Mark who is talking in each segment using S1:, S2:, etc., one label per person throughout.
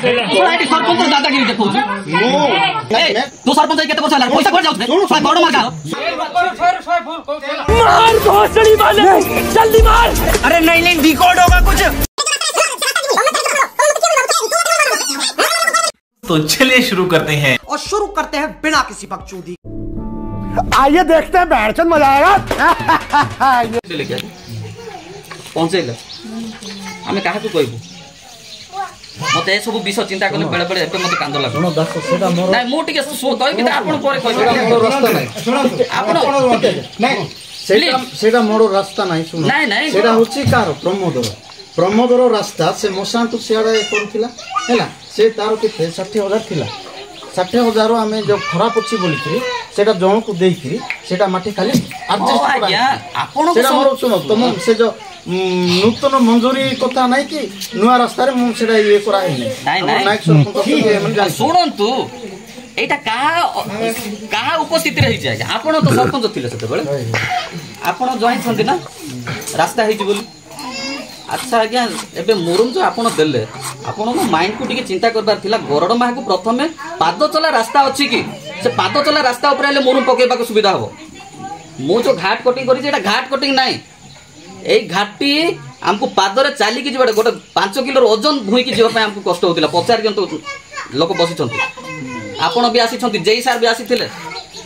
S1: सरपंच दादागिरी देखौ तू सरपंच केते पैसा लाग पैसा कोन जाउ बड़ मार मार घोसड़ी वाले जल्दी मार। अरे नहीं रिकॉर्ड होगा कुछ।
S2: तो चलिए शुरू करते हैं
S3: और शुरू करते हैं बिना किसी बकचोदी।
S4: आइए देखते हैं बैठन मजा आएगा।
S1: पहुंचेगा आम क्या कहबू मत सब विषय चिंता कले बेले बेले एबे मते कांद लागो नाही मु टिके कहबी आपन पर कहबी
S4: रास्ता नाही
S1: आपन
S4: सेटा मोर रास्ता नाही सुनो
S1: नाही नाही
S4: सेटा होची कार प्रमोदर रास्ता से मोसांतु सियाडे करथिला हैला से तार के 60,000 थिला 60,000 आमे जो खराब अछि बोली सेटा जण को देई सेटा माटी खाली एडजस्ट
S1: आज्ञा आपन
S4: सेटा मोर सुनो तुम से जो नूतन मंजूरी कथा नहीं कि नुआ रास्ता रे मु सेटा ये करा
S1: नहीं सुनंतु एटा कहा उपस्थिति रही जाय आपण तो सरपंच थिले सेते बेले आपण जॉइन छंती ना रास्ता हेची बोली। अच्छा आज्ञा एबे मुरुम जो आपण देले आपण को माइंड को टिके चिंता करबार थिला गरड माह को प्रथमे पाद चला रास्ता अछि कि से पाद चला रास्ता ऊपर आले मुरुम पकेबा को सुविधा हो। मु जो घाट कटिंग करी एटा घाट कटिंग नाही ए घाटी हमको पादरे चाली की जिबाडे गोटे 5 किलो ओजन भूई की जीवा हमको कष्ट होतिला पचार दियंतु लोक बसी छंती आपण भी आसी छंती जेई सार भी आसी थिले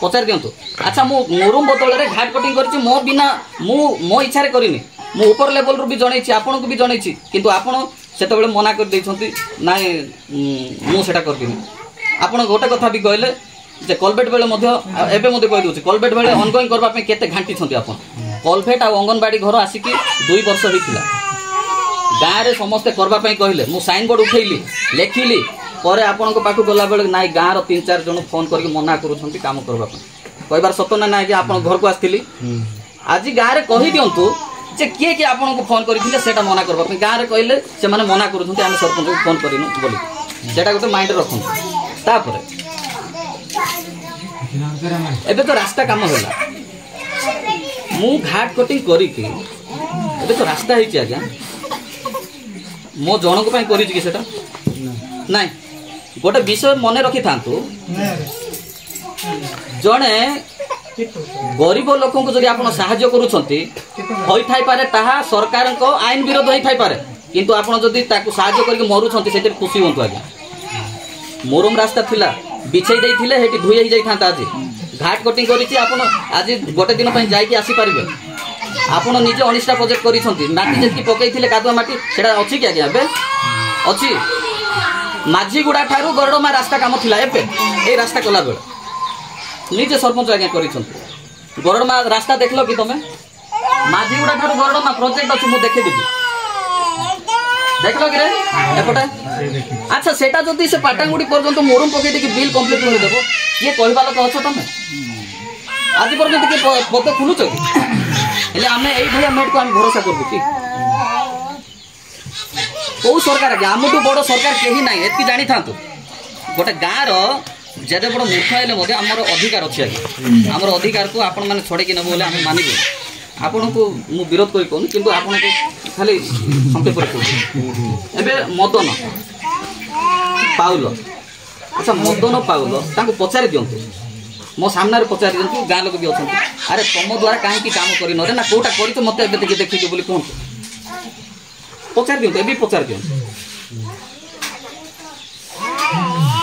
S1: पचार दियंतु। अच्छा मु मुरुम बदल रे घाट कटिंग करछि मो बिना मो इच्छा रे करिनी मु ऊपर लेवल रू भी जणैछि आपण को भी जणैछि किंतु आपण सेते बेले मना कर दैछंती नाय मु सेटा करदिनी। आपण गोटे कथा भी कहले जे कलबेट बेले मध्य एबे मते कहि दोछि कलबेट बेले ऑनगोइंग करबा पे केते घांटी छंती आपण कलफेट आ अंगनबाड़ी घर आसिकी 2 वर्ष होइतिला गाँ रे समस्ते करबा पे कहले मु साइन बोर्ड उठैली लेखिली परे आपण को पाखु गला बेले नाय गाँ रो 3-4 जण फोन करके मना करूछंती काम करबा पे कहबार सत्य ना नाय कि आपण घर को आस्थिली आज गाँ रे कहि दियंतु जे किए आपण को फोन करिथिले सेटा मना करबा पे गाँ रे कहले से माने मना करूछंती हम सरपंच को फोन करिनु बोली जेटा गोटे माइंड रखु तापर एबे तो रास्ता काम होला मु घाट कटिंग करी कि एबे तो रास्ता हेछि आज्ञा मो जनक पई करी कि सेटा नाही गोटे विषय मने रखि थांतु जणे गरीब लोक को जदि आपण सहाय्य करूछंती होई थाई पारे ताहा सरकार को आईन विरोध होई थाई पारे किंतु आपण जदि ताकू सहाय्य करके मरुछंती सेते खुशी होंतु आज्ञा। मोरम रास्ता थिला बिछै देई थिले हेटी धुई जाई थांता आज घाट कटिंग करिछि आपण आज गोटे दिन पई जाई कि आसी परिबे आपण निजे अनिष्टा प्रोजेक्ट करिसंती माटी जेति पकैथिले कादुआ माटी सेडा अछि कि आज्ञा बे अछि माझीगुडा ठारू गरडमा रास्ता काम थिला एबे ए रास्ता कला बेले निजे सरपंच आज्ञा करिसंती गरडमा रास्ता देखलो कि तमे माझीगुडा ठारू गरडमा प्रोजेक्ट अछि मु देखि देबी देखलो कि रे एपटे अच्छा सेटा जदि से पाटांगुडी पर्यंत मोरम पके देखि बिल कंप्लीट कर देबो ये कहबा लोक अछ तमे आज पर्यंत के पद खुलुछ कि हेले हमें एई भलिया मेट को हम भरोसा करबो कि को सरकार के हमटू बड़ सरकार केही नाही एतकी जानि थांतु गोटे गाँ रो जेते बड़ मूर्ख हेले मध्ये हमर अधिकार अछि आगे हमर अधिकार को आपण माने छोड़े कि न बोले हम मानिबो आपण को मु विरोध करि कोन किंतु आपण को खाली संकेत कर एबे मदन पाउलो अच्छा मदन पाउलो ताको पचारि दियंतु मो सामने रे पचारि दियंतु गाँ लोक भी अछंती अरे तुम द्वारा काहे की काम करि न रे ना कोटा करि तो मते एबे देखि बोली कोन पचारि दियंतु एबे पचारि दियंतु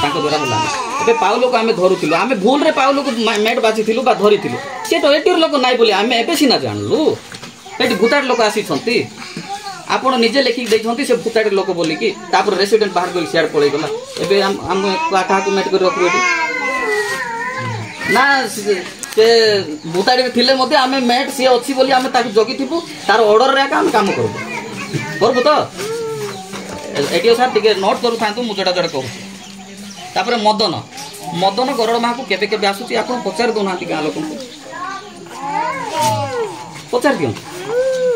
S1: ताको द्वारा होला एबे पाउलो को हमें धरुथिलु हमें भूल रे पाउलो को मेट बाजिथिलु बा धरिथिलु से तो एटीर लोक नाइ बोली हमें एबे सिना जानलु एटी भूताड़ लोक आसी छंती आपण निजे लेखि दैछंती से भूताड़ लोक बोली कि तापर रेसिडेंट बाहर गई शेयर पळै गला एबे हम काठा को मेट कर रखु एटी ना से भूताड़ी थिले मध्ये हमें मेट से अछि बोली हमें ताकु जगी थिबु तार ऑर्डर रे काम करबो तो एटीओ सर टिके नोट करू थांतु मु जडा जडा कहू तापर मदन गरड माह को केबे केबे आसुची आपण पचार दोनांती गाँ लोक पचार दियं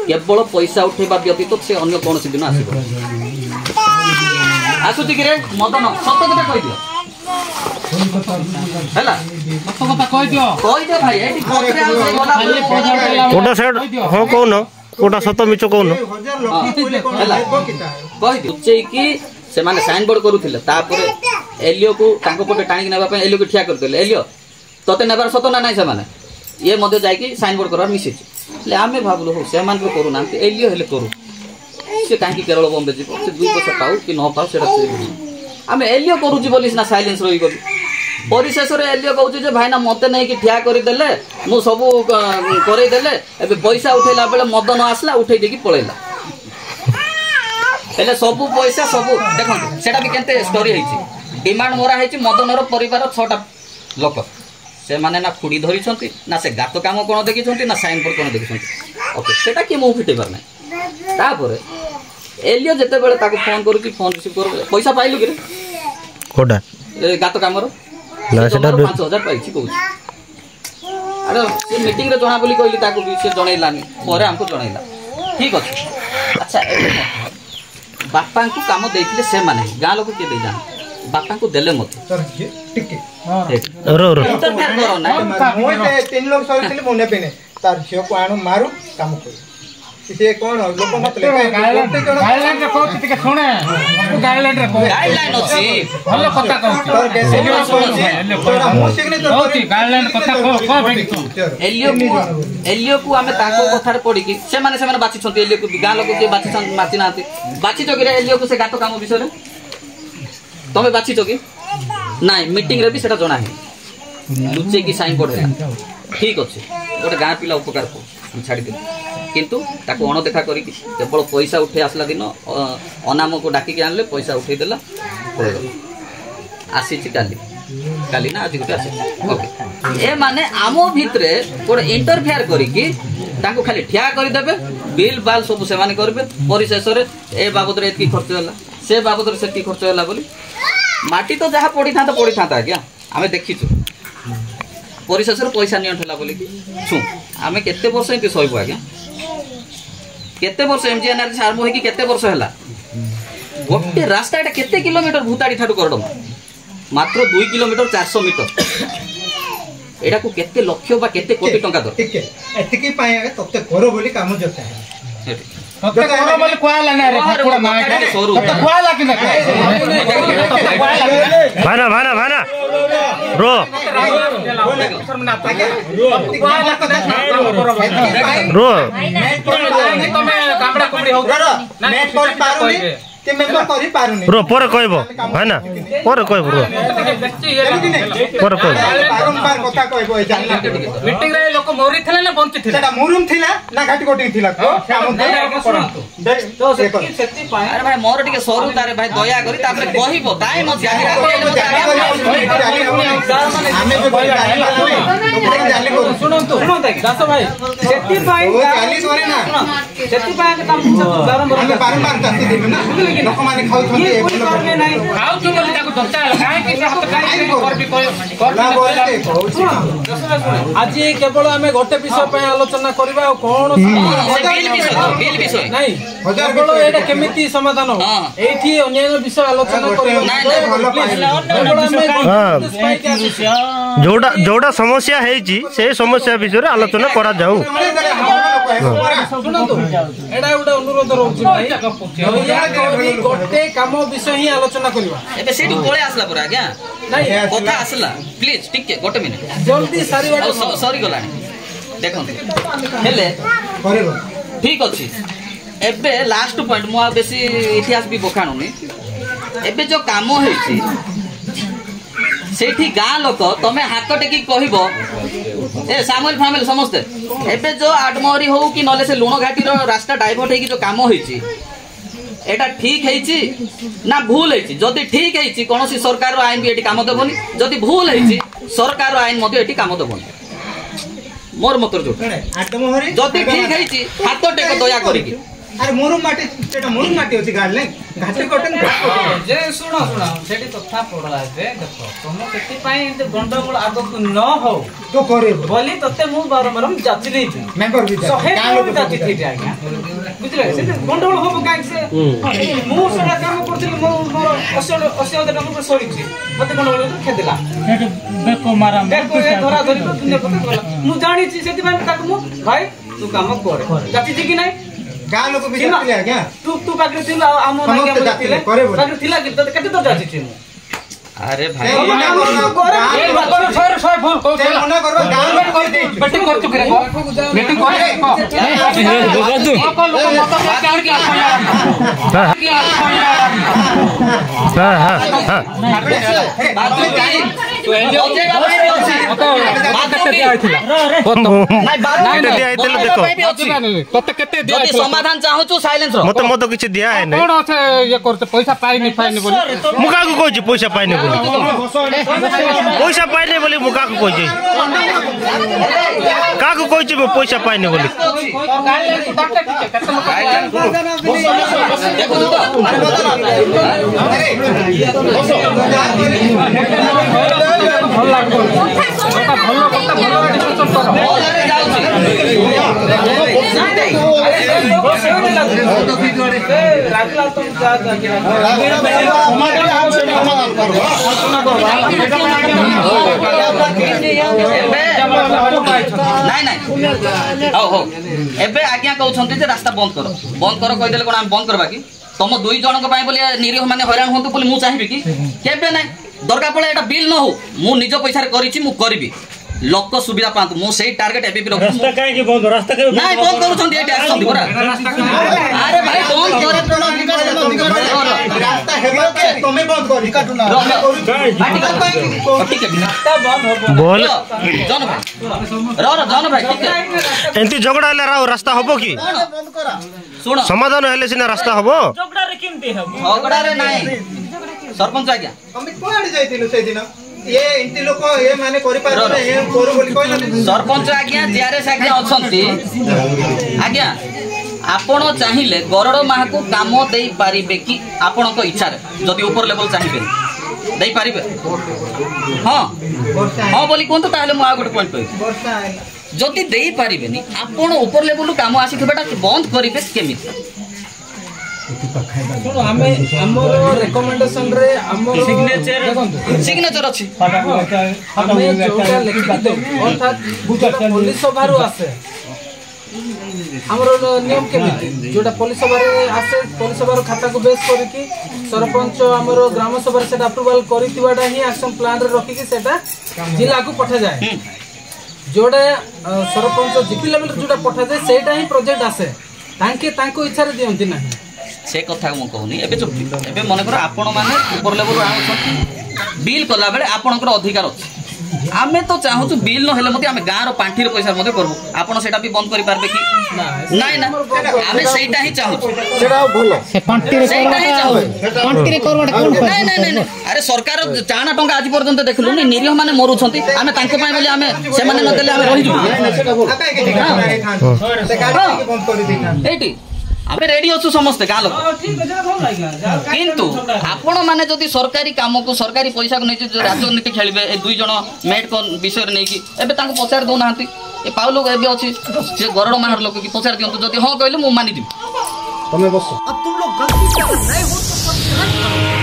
S1: केवल पैसा उठेबा व्यतीत से अन्य कोन दिन आसीबो आसुची कि रे मदन सत कथा कहि दियो हैला सत कथा कहि दियो भाई एटी कोथरे आ
S5: कोटा साइड हो कोन कोटा सत मिचो कोन
S1: हैला कहि दियो कि से माने साइन बोर्ड करूथिले तापर एलियो को तांको पटे टाणी नेबा पे एलियो को ठिया करथिले एलियो तते नेबार सत ना नाही से माने ये मध्य जाई कि साइन बोर्ड करवार मिसिछ ले आमे भाबलो हो से मान को करू ना एलियो हेले करू से काहे कि केरल बॉम्बे जीवो से 2 पैसा पाऊ कि न पाऊ सेटा आमे एलियो करू जी बोलिस ना साइलेंस रही गली परिशेष रे एलियो कहू जे भाई ना मते नहीं कि ठिया करि देले मु सब करै देले एबे पैसा उठैला बेले मद न आसला उठै देकी पळैला हेले सब पैसा सब देखो सेटा भी केनते स्टोरी हेछि डिमांड मोरा हेछि मदनर परिवार 6टा लोक से माने ना खुड़ी धरी छंती ना से गातो काम कोन देखि छंती ना साइन बोर्ड कोन देखि छंती ओके सेटा कि मु फिटे पर नै तापर एलियो जते बेले ताको फोन करू कि फोन रिसीव कर पैसा पाइलु कि रे
S5: कोडा
S1: ए गातो कामरो
S5: ना सेटा
S1: 5000 पाइछि कहू अरे से मीटिंग रे जणा बोली कहली ताको भी से जणैलानी परे हमको जणैला ठीक अछि अच्छा बापा को काम देथिले से माने गा लोक के दे जान बापा को देले मत
S6: सर टिके हां
S5: रो
S1: इंटरफेयर करो ना
S6: मोय 3 लोग सरिथिले मोने पेने तार झियो को आणु मारू काम करू से कोन लोक मतले
S7: गाइडलाइन रे कहू टिके सुने गाइडलाइन रे कहू
S1: गाइडलाइन अछि
S7: भलो कथा कहू
S6: सर कैसे तोरा मोसिकने तो
S7: गाइडलाइन कथा को भाई
S1: एलियो को आमे ताको कथार पड़ी कि से माने बाची छंती एलियो को गां लोक के बाची छन माची नाती बाची तो कि एलियो को से गातो काम विषय रे तमे बाची तो कि नाही मीटिंग रे भी सेटा जणा है लुचे की साइन बोर्ड है ठीक अछि गोटे गां पिला उपकार को छाडी दे किंतु ताको अण देखा करी केवल पैसा उठे आसला दिन अनाम को डाकी के आनले पैसा उठे देला आसी छि काली ना आज गुटे आसी ओके ए माने आमो भितरे गोटे इंटरफेयर करी कि ताको खाली ठिया करी देबे बिल बाल सब से माने करबे परिशेष रे ए बाबद रे एतकी खर्च होला से बाबद रे सेतकी खर्च होला बोली माटी तो जहाँ पड़ी था आज्ञा आमे देखिछु परिशेष रे पैसा नियंठ होला बोली कि छु आमे केते वर्ष एते सहिबो आज्ञा केते वर्ष एमजीएनआर आरंभ होई कि केते वर्ष हला गोटे रास्ता एटा केते किलोमीटर भूताड़ी ठाडू करडम मात्र 2 किलोमीटर 400 मीटर एटा को केते लक्ष बा केते कोटी टंका दर
S6: ठीक है एतकी पाए तते करो बोली काम जते है
S7: तते करो बोली कोआला ना रे ठाकुर मां तते कोआला कि ना
S5: भाना रो रो
S7: तमे कामड़ा कुमड़ी हो
S6: मैं कर पारुनी ते मेंबर करी पारुनी
S5: रो पर कहबो भाना पर कहबो रो पर कहबो
S6: बारंबार कथा कहबो जानना
S7: मीटिंग रे लोक मोरी थले ना बंची थले
S6: सेटा मुरुम थिला ना घाटी कोटिंग थिला काम
S1: तो सेति पाए अरे भाई मोर टिके सरू तारे भाई दया करी तापर कहिबो ताई म जाहिरा
S6: आमे जो जाली को
S7: सुनो दास भाई सेति पाए
S6: जाली करे ना
S7: सेति पाए के तम
S6: बारंबार जाती देबे ना लोक माने खाउ छथि
S7: खाउ छु बोली ताको दरता काहे कि हाथ काहे करबी आज केवल आमे गोटे विषय पे आलोचना करबा कोन
S1: बिल विषय
S7: नहीं केवल एटा केमिति समाधान हो एठी अन्य विषय आलोचना करबा
S5: जोड़ा समस्या हेची से समस्या विषय रे आलोचना करा जाऊ
S7: सुनंतु एटा उडा अनुरोध रहउछि भाई गोटे काम विषय ही आलोचना करबा
S1: एबे सेठी कोळे आसला पर आज्ञा
S7: नहीं
S1: कथा आसला प्लीज ठीक है गोटे मिनिट
S7: जल्दी सारी बात
S1: सॉरी गलानी देखंते हेले
S6: करबो
S1: ठीक अछि एबे लास्ट पॉइंट मु बेसी इतिहास भी बखाणुनी एबे जो काम हेछि सेठी गाँ लोक तमे हाथ टेकी कहबो ए सामुएल फैमिली समस्ते एबे जो आडमोरी हो कि नले से लुण घाटी रो रास्ता डाइवर्ट हेकी जो काम होईची एटा ठीक हेची ना भूल हेची जदी ठीक हेची कोनोसी सरकार रो आईन भी एटी काम देबोनी जदी भूल हेची सरकार रो आईन मध्ये एटी काम देबोनी मोर मतर जो
S6: आडमोहरी
S1: जदी ठीक हेची हाथ टेको दया करी कि
S6: अरे मुरुम माटी सेटा मुरुम माटी होची गाडले घाटी कोटन
S7: जे सुनो सेठी कथा पडला जे देखो तुम सेठी पाई गंडगोल आगो न हो
S6: तो करे
S7: बोली तते मु बारंबार जाति नै
S6: मेंबर भी
S7: गाँ लोक जाति थी आज्ञा बुझले से गंडगोल हो काई से मु सेटा काम करथिल मोर 80 टका सरी छी मते गंडगोल खेदेला बेको मारा बेको ए धरा धरी दुनिया कथा कहला मु जानि छी सेठी पाई ताको मु भाई तू काम कर जाति छी कि नै
S6: ଗାଁ ଲୋକ ବି ଥିଲେ ଆଜ୍ଞା
S7: ତୁ ପାଖରେ ଥିଲା ଆମ
S6: ସମସ୍ତେ ଡାକିଲେ, ପରେ ବୋଲେ।
S7: ପାଖରେ ଥିଲା କି ତତେ କେତେ ଦରଜା ଅଛି ମୁଁ
S1: ଆରେ ଭାଇ
S6: ସେ ମନା କରବା ଗାଁ ଲୋକ କରିଦେଇଛୁ
S7: ମିଟିଂ କରୁଛୁ କିରେ ମିଟିଂ କରି
S1: ସମାଧାନ ଚାହୁଁଛୁ ସାଇଲେନ୍ସ
S5: ମତେ ମତେ କିଛି ଦିଆ ହେଇନି
S7: କଣ ଅଛି ଇଏ କରୁଛ ପଇସା ପାଇନି ବୋଲି
S5: ମୁଁ କାହାକୁ କହିଛି ପଇସା ପାଇନି ବୋଲି ପଇସା ପାଇନି ବୋଲି ମୁଁ କାହାକୁ କହିଛି କାହାକୁ କହିଛି ମୁଁ ପଇସା ପାଇନି ବୋଲି
S1: ଏବେ ଆଜ୍ଞା କହୁଛନ୍ତି ଯେ ରାସ୍ତା ବନ୍ଦ କର କହିଦେଲେ କଣ ଆମେ ବନ୍ଦ କରିବା କି ତମ ଦୁଇ ଜଣଙ୍କ ପାଇଁ ବୋଲି ନିରୀହ ମାନେ ହଇରାଣ ହୁଅନ୍ତୁ ବୋଲି ମୁଁ ଚାହିଁବି କି କେବେ ନାଇଁ ଦରକାର ପଡେ ଏଟା ବିଲ୍ ନ ହଉ ମୁଁ ନିଜ ପଇସାରେ କରିଛି ମୁଁ କରିବି लोक सुविधा पातु मो सेही टार्गेट एबी भी रखु रास्ता काहे कि बंद रास्ता के नाही बंद करूछंती एटी आछंती बरा अरे भाई बंद करे
S6: रास्ता हेबा के तमे बंद करी काटू ना
S1: ठीक है बोल जन भाई जन भाई ठीक है
S5: एंती झगड़ा ले रास्ता हबो की
S6: बंद करा
S1: सुन
S5: समाधान हेले सिना रास्ता हबो
S1: झगड़ा रे केमती हबो झगड़ा रे नाही सरपंच आज्ञा
S6: हम कोआडी जाइतिलु से दिन ये इंती लोक ये माने करि पारबे ये करू बोली कहला
S1: सरपंच आज्ञा जीआरएस आज्ञा अछंती आज्ञा आपण चाहिए गरड़ माह को काम दे पारिबे कि आपण को इच्छा रे जदि ऊपर लेवल चाहिए दे पारिबे हां हां बोली कोन ताले मु आ गुड पॉइंट कहि जदि दे पारिबे नि आपण ऊपर लेवल काम आसी थबेटा बंद करिबे केमि
S7: सुनो हमें हमर रिकमेंडेशन रे हमर
S1: सिग्नेचर अछि
S7: हमें जोटा लिखि दे अर्थात पुलिस सभारो आसे हमर नियम केमिति जोटा पुलिस सभारे आसे पुलिस सभारो खाता को बेस करि कि सरपंच हमर ग्राम सभा से अप्रूवल करितिबाडा ही एक्शन प्लान रे रखि कि सेटा जिला को पठा जाए जोटा सरपंच जीपी लेवल जोटा पठा जाए सेटा ही प्रोजेक्ट आसे तांके तांको इच्छा रे दियंती नाही
S1: से कथा को कहूनी एबे चुप एबे मन कर आपण माने ऊपर लेवल आउछन बिल कला बेले आपनकर अधिकार अछि आमे तो चाहू बिल न हेले मते आमे गाँर पांठीर पैसा मते करबो आपण सेटा भी बंद करि पारबे कि नाही ना आमे सेटा ही चाहू
S4: सेटा भलो
S1: से पांठी रे करबा कोन नाही नाही नाही अरे सरकार चाना टंका आज पर्यंत देखलु नि निरीह माने मरुछंती आमे तांके पाई बोली आमे से माने न देले आमे रहि जु
S6: सेटा भलो से गाड़ी के बंद करि देना
S1: एटी आमे रेडी अछु समस्त गाँ लोक किंतु आपण माने जदि सरकारी काम को सरकारी पैसा को नै राजनीति खेलिबे ए दुई जण मेट को विषय नै कि एबे तांको पचार दो नांती ए पाउ लोक एबे अछि जे गरड़ माहर लोक की पचार दियंतु जदि हां कहले मु मानि दिबी
S4: तमे बस
S3: अब तुम लोग गलती से अगर नए हो तो सब्सक्राइब करो।